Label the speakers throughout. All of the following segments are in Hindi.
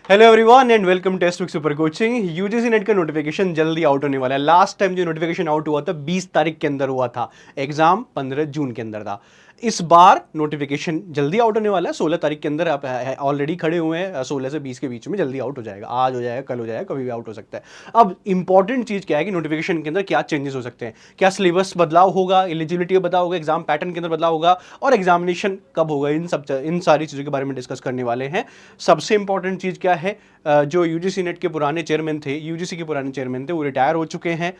Speaker 1: Hello everyone and welcome test with super coaching. UGC NET का नोटिफिकेशन जल्दी आउट होने वाला है। लास्ट टाइम जो नोटिफिकेशन आउट हुआ था 20 तारीख के अंदर हुआ था, एग्जाम 15 जून के अंदर था। इस बार नोटिफिकेशन जल्दी आउट होने वाला है, 16 तारीख के अंदर। आप ऑलरेडी खड़े हुए हैं, 16 से 20 के बीच में जल्दी आउट हो जाएगा। आज हो जाएगा, कल हो जाएगा, कभी भी आउट हो सकता है। अब इंपॉर्टेंट चीज क्या है कि नोटिफिकेशन के अंदर क्या चेंजेस हो सकते हैं, क्या सिलेबस बदलाव होगा, एलिजिबिलिटी बदलाव होगा, एग्जाम पैटर्न के अंदर बदलाव होगा और एग्जामिनेशन कब होगा, इन सारी चीजों के बारे में डिस्कस करने वाले हैं। सबसे इंपॉर्टेंट चीज क्या है, जो यूजीसी नेट के पुराने चेयरमैन थे, यूजीसी के पुराने चेयरमैन थे, वो रिटायर हो चुके हैं।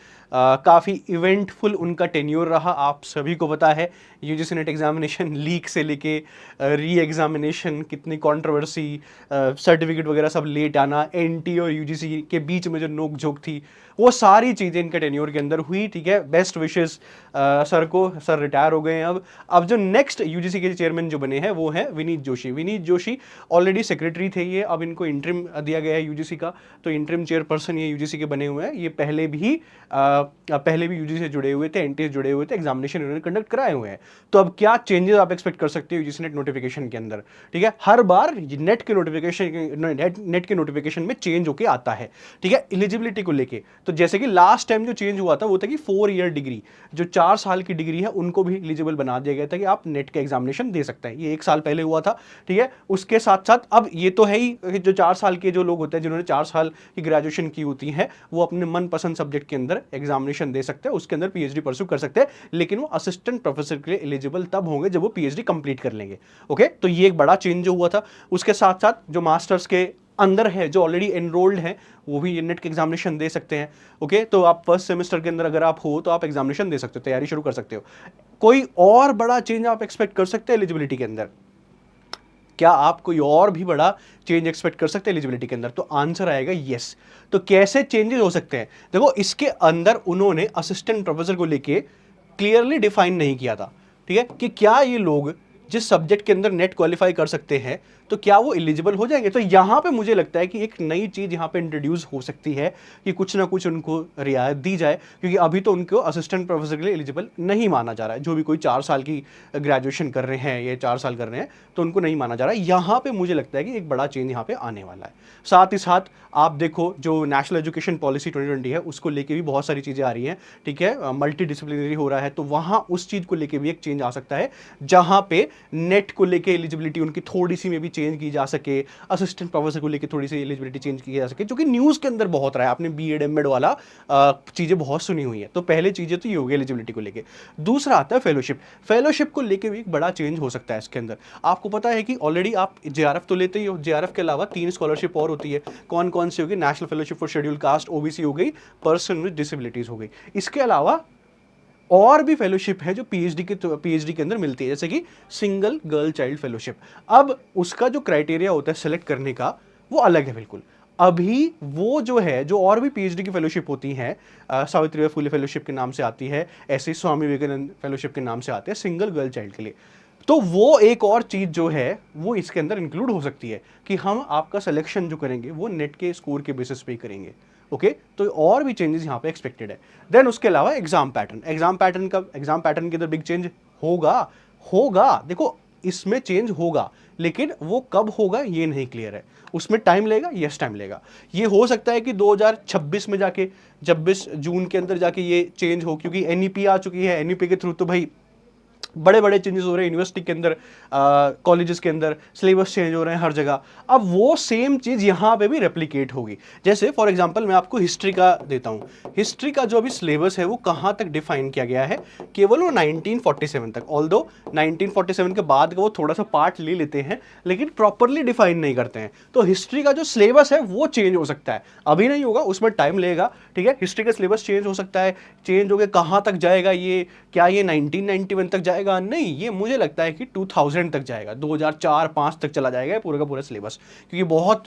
Speaker 1: काफ़ी इवेंटफुल उनका टेन्योर रहा, आप सभी को पता है। यूजीसी नेट एग्जामिनेशन लीक से लेके री एग्जामिनेशन, कितनी कंट्रोवर्सी, सर्टिफिकेट वगैरह सब लेट आना, एनटी और यूजीसी के बीच में जो नोक झोंक थी, वो सारी चीज़ें इनके टेन्योर के अंदर हुई। ठीक है, बेस्ट विशेस सर को। सर रिटायर हो गए हैं। अब जो नेक्स्ट यूजीसी के चेयरमैन जो बने हैं वो है विनीत जोशी। विनीत जोशी ऑलरेडी सेक्रेटरी थे ये, अब इनको इंटरिम दिया गया है यूजीसी का, तो इंटरिम चेयरपर्सन ये यूजीसी के बने हुए हैं। ये पहले भी यूजीसी से जुड़े हुए थे, एनटी से जुड़े हुए थे, एग्जामिनेशन इन्होंने कंडक्ट कराए हुए हैं। तो अब क्या चेंजेस आप एक्सपेक्ट कर सकते हो यूजीसी नेट नोटिफिकेशन के अंदर। ठीक है, हर बार नेट के नोटिफिकेशन में चेंज होके आता है। ठीक है, एलिजिबिलिटी को लेके तो जैसे कि लास्ट टाइम जो चेंज हुआ था वो था कि 4 ईयर डिग्री, जो 4 साल की डिग्री है, उनको भी एलिजिबल बना दिया गया था कि आप नेट का एग्जामिनेशन दे सकते हैं। ये 1 साल पहले हुआ था। ठीक है, उसके साथ साथ अब ये तो है ही कि जो 4 साल के जो लोग होते हैं, जिन्होंने 4 साल की ग्रेजुएशन की होती है, वो अपने मनपसंद सब्जेक्ट के अंदर एग्जामिनेशन दे सकते हैं, उसके अंदर पीएचडी परस्यू कर सकते हैं। लेकिन वो असिस्टेंट प्रोफेसर के लिए एलिजिबल तब होंगे जब वो पीएचडी कंप्लीट कर लेंगे। ओके, तो ये एक बड़ा चेंज जो हुआ था। उसके साथ साथ जो मास्टर्स के अंदर है, जो ऑलरेडी एनरोल्ड है, वो भी नेट के एग्जामिनेशन दे सकते हैं। ओके, तो आप फर्स्ट सेमेस्टर के अंदर अगर आप हो तो आप एग्जामिनेशन दे सकते हो, तैयारी शुरू कर सकते हो। कोई और बड़ा चेंज आप एक्सपेक्ट कर सकते हैं एलिजिबिलिटी के अंदर? क्या आप कोई और भी बड़ा चेंज एक्सपेक्ट कर सकते हैं एलिजिबिलिटी के अंदर? तो आंसर आएगा यस। तो कैसे चेंजेस हो सकते हैं? देखो, इसके अंदर उन्होंने असिस्टेंट प्रोफेसर को लेके क्लियरली डिफाइन नहीं किया था। ठीक है, कि क्या ये लोग जिस सब्जेक्ट के अंदर नेट क्वालिफाई कर सकते हैं तो क्या वो एलिजिबल हो जाएंगे। तो यहां पे मुझे लगता है कि एक नई चीज यहां पे इंट्रोड्यूस हो सकती है कि कुछ ना कुछ उनको रियायत दी जाए, क्योंकि अभी तो उनको असिस्टेंट प्रोफेसर के लिए एलिजिबल नहीं माना जा रहा है। जो भी कोई 4 साल की ग्रेजुएशन कर रहे हैं, ये 4 साल कर रहे हैं, तो उनको नहीं माना जा रहा है। यहां पे मुझे लगता है कि एक बड़ा चेंज यहां पे आने वाला है। साथ ही साथ आप देखो, जो नेशनल एजुकेशन पॉलिसी 2020 है, उसको लेके भी बहुत सारी चीजें आ रही हैं। ठीक है, मल्टी डिसिप्लिनरी हो रहा है, तो वहां उस चीज को लेके भी एक चेंज आ सकता है, जहां पे नेट को लेके एलिजिबिलिटी उनकी थोड़ी सी में भी चेंज की जा सके, असिस्टेंट प्रोफेसर को लेके थोड़ी सी एलिजिबिलिटी चेंज की जा सके, जो कि न्यूज के अंदर बहुत रहा है। आपने बीएड एमएड वाला चीजें बहुत सुनी हुई है। तो पहले चीजें तो ये होगी एलिजिबिलिटी को लेके। दूसरा आता है फेलोशिप। फेलोशिप को लेके भी एक बड़ा चेंज हो सकता है इसके अंदर। आपको पता है कि ऑलरेडी आप जेआरएफ तो लेते ही हो, जेआरएफ के अलावा 3 स्कॉलरशिप और होती है। कौन कौन सी होगी? National fellowship for schedule caste, OBC हो गई, पर्सन विद डिसेबिलिटीज हो गई। इसके अलावा और भी फेलोशिप है जो पीएचडी के अंदर मिलती है, जैसे कि सिंगल गर्ल चाइल्ड फेलोशिप। अब उसका जो क्राइटेरिया होता है सेलेक्ट करने का, वो अलग है बिल्कुल। अभी वो जो है, जो और भी पीएचडी की फेलोशिप होती हैं, सावित्रीबाई फुले फेलोशिप के नाम से आती है, ऐसे स्वामी विवेकानंद फेलोशिप के नाम से आते हैं सिंगल गर्ल चाइल्ड के लिए। तो वो एक और चीज जो है वो इसके अंदर इंक्लूड हो सकती है कि हम आपका सिलेक्शन जो करेंगे वो नेट के स्कोर के बेसिस पे ही करेंगे। ओके, तो और भी चेंजेस यहाँ पे एक्सपेक्टेड है। देन उसके अलावा एग्जाम पैटर्न, एग्जाम पैटर्न के अंदर बिग चेंज होगा। होगा, देखो, इसमें चेंज होगा, लेकिन वो कब होगा ये नहीं क्लियर है। उसमें टाइम लेगा, यस टाइम लेगा। ये हो सकता है कि 2026 में जाके, 26 जून के अंदर जाके ये चेंज हो, क्योंकि एनईपी आ चुकी है। एनईपी के थ्रू तो भाई बड़े बड़े चेंजेस हो रहे हैं यूनिवर्सिटी के अंदर, कॉलेजेस के अंदर सिलेबस चेंज हो रहे हैं हर जगह। अब वो सेम चीज यहां पे भी रेप्लिकेट होगी। जैसे फॉर एग्जांपल मैं आपको हिस्ट्री का देता हूं। हिस्ट्री का जो अभी सिलेबस है वो कहां तक डिफाइन किया गया है? केवल वो 1947 तक। ऑल्दो 1947 के बाद का वो थोड़ा सा पार्ट ले लेते हैं, लेकिन प्रॉपरली डिफाइन नहीं करते हैं। तो हिस्ट्री का जो सिलेबस है वो चेंज हो सकता है, अभी नहीं होगा, उसमें टाइम लेगा। ठीक है, हिस्ट्री का सिलेबस चेंज हो सकता है। चेंज होकर कहां तक जाएगा ये? क्या ये 1991 तक जाएगा? नहीं, ये मुझे लगता है कि 2000 तक जाएगा, 2004-5 तक चला जाएगा पूरा का पूरा सिलेबस, क्योंकि बहुत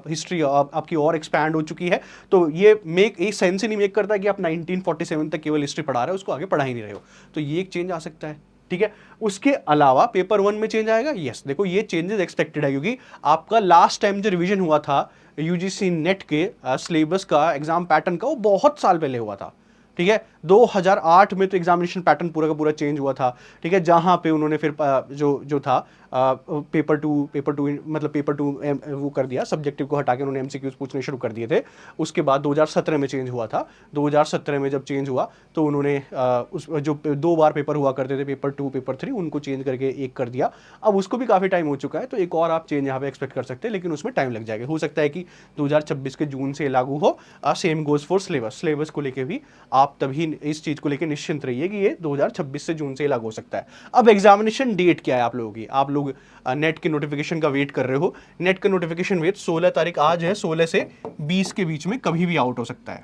Speaker 1: हिस्ट्री आपकी और एक्सपैंड हो चुकी है। तो ये सेंस ही नहीं मेक करता कि आप 1947 तक केवल हिस्ट्री पढ़ा रहे हो, उसको आगे पढ़ा ही नहीं रहे हो। तो ये एक चेंज आ सकता है। ठीक है, उसके अलावा पेपर 1 में चेंज आएगा। यस, देखो, ये चेंजेस एक्सपेक्टेड है, क्योंकि आपका लास्ट टाइम जो रिवीजन हुआ था यूजीसी नेट के सिलेबस का, एग्जाम पैटर्न का, वो बहुत साल पहले हुआ था। ठीक है। 2008 में तो एग्जामिनेशन पैटर्न पूरा का पूरा चेंज हुआ था, ठीक है, जहां पे उन्होंने फिर जो था पेपर टू मतलब पेपर टू वो कर दिया, सब्जेक्टिव को हटा के उन्होंने एमसीक्यूज पूछने शुरू कर दिए थे। उसके बाद 2017 में चेंज हुआ था। 2017 में जब चेंज हुआ तो उन्होंने उस जो 2 बार पेपर हुआ करते थे, पेपर 2 पेपर 3, उनको चेंज करके एक कर दिया। अब उसको भी काफ़ी टाइम हो चुका है, तो एक और आप चेंज यहाँ पे एक्सपेक्ट कर सकते हैं, लेकिन उसमें टाइम लग जाएगा। हो सकता है कि 2026 के जून से लागू हो। सेम गोज फॉर सिलेबस को लेके भी आप तभी इस चीज़ को लेकर निश्चिंत रहिए कि ये 2026 से जून से लागू हो सकता है। अब एग्जामिनेशन डेट क्या है आप लोगों की? आप लोग नेट के नोटिफिकेशन का वेट कर रहे हो। नेट का नोटिफिकेशन वेट 16 तारीख आज है, 16 से 20 के बीच में कभी भी आउट हो सकता है,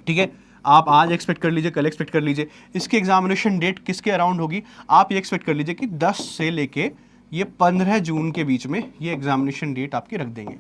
Speaker 1: ठीक है। आप आज एक्सपेक्ट कर लीजिए, कल एक्सपेक्ट कर लीजिए। इसकी एग्जामिनेशन डेट किसके अराउंड होगी? आप ये एक्सपेक्ट कर लीजिए कि 10 से लेके ये 15 जून के बीच में ये एग्जामिनेशन डेट आपकी रख देंगे।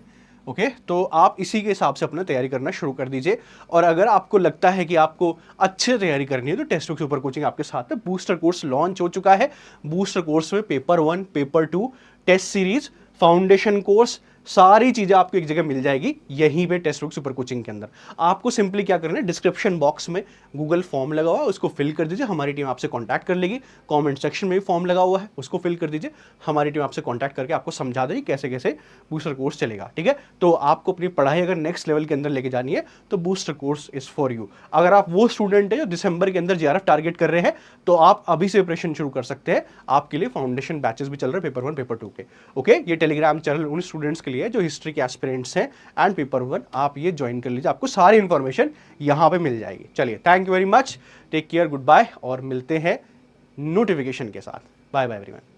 Speaker 1: ओके, तो आप इसी के हिसाब से अपना तैयारी करना शुरू कर दीजिए। और अगर आपको लगता है कि आपको अच्छे तैयारी करनी है तो टेस्ट बुक सुपर कोचिंग आपके साथ है। बूस्टर कोर्स लॉन्च हो चुका है। बूस्टर कोर्स में paper 1, paper 2, test series, foundation course, सारी चीजें आपको एक जगह मिल जाएगी यहीं पे टेस्ट बुक सुपर कोचिंग के अंदर। आपको सिंपली क्या करना है, डिस्क्रिप्शन बॉक्स में गूगल फॉर्म लगा हुआ है, उसको फिल कर दीजिए, हमारी टीम आपसे कांटेक्ट कर लेगी। कमेंट सेक्शन में भी फॉर्म लगा हुआ है, उसको फिल कर दीजिए, हमारी टीम आपसे कांटेक्ट करके आपको समझा देगी कैसे कैसे बूस्टर कोर्स चलेगा, ठीक है। तो आपको अपनी पढ़ाई अगर नेक्स्ट लेवल के अंदर लेके जानी है तो booster course is for you. अगर आप वो स्टूडेंट है जो दिसंबर के अंदर जेआरएफ टारगेट कर रहे हैं तो आप अभी से प्रिपरेशन शुरू कर सकते हैं। आपके लिए फाउंडेशन बैचेस भी चल रहे हैं पेपर 1 पेपर 2 के। ओके, ये टेलीग्राम चैनल उन स्टूडेंट्स के लिए जो हिस्ट्री के एस्पिरेंट्स हैं एंड पेपर 1, आप ये ज्वाइन कर लीजिए, आपको सारी इंफॉर्मेशन यहां पे मिल जाएगी। चलिए, thank you very much, take care, good bye, और मिलते हैं नोटिफिकेशन के साथ। Bye bye everyone.